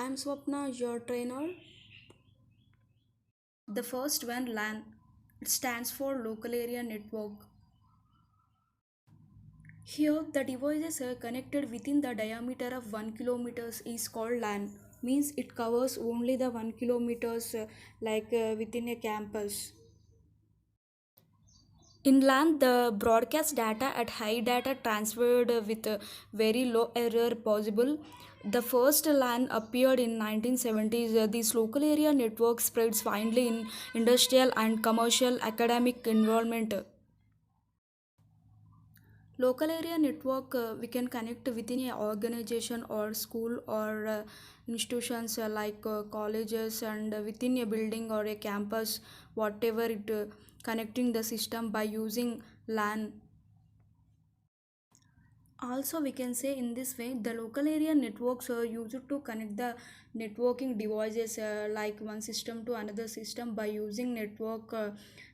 I'm Swapna, your trainer. The first one, LAN. It stands for Local Area Network. Here, the devices are connected within the diameter of 1 kilometers is called LAN. Means it covers only the 1 kilometers within a campus. In LAN, the broadcast data at high data transferred with very low error possible. The first LAN appeared in 1970s. This local area network spreads widely in industrial and commercial academic environment. Local area network we can connect within a organization or school or institutions colleges and within a building or a campus, whatever it connecting the system by using LAN. Also, we can say in this way, the local area networks are used to connect the networking devices like one system to another system by using network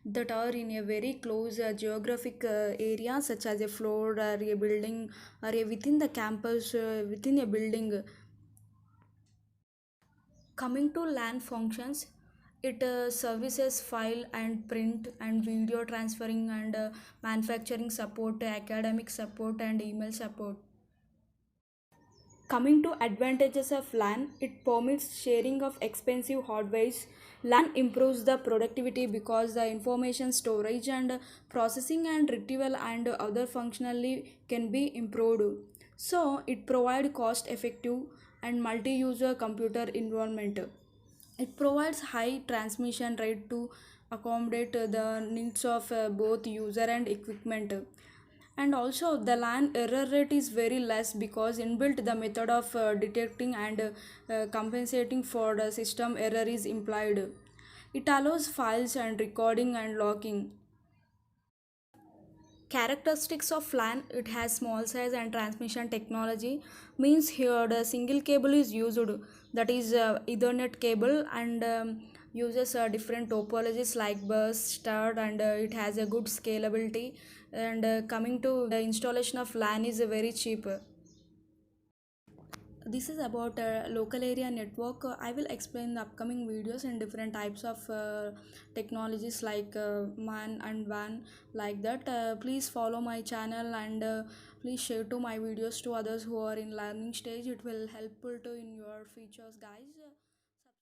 that are in a very close geographic area, such as a floor or a building or a within the campus within a building. Coming to LAN functions, it services file and print and video transferring and manufacturing support, academic support, and email support. Coming to advantages of LAN, it permits sharing of expensive hardwares. LAN improves the productivity because the information storage and processing and retrieval and other functionally can be improved. So it provides cost effective and multi-user computer environment. It provides high transmission rate to accommodate the needs of both user and equipment. And also the LAN error rate is very less because inbuilt the method of detecting and compensating for the system error is implied. It allows files and recording and logging. Characteristics of LAN, it has small size and transmission technology. Means here the single cable is used, that is Ethernet cable, and uses different topologies like bus, stud, and it has a good scalability. And coming to the installation of LAN is very cheap. This is about local area network. I will explain the upcoming videos and different types of technologies like man and WAN, like that. Please follow my channel and please share to my videos to others who are in learning stage. It will helpful to in your futures, guys.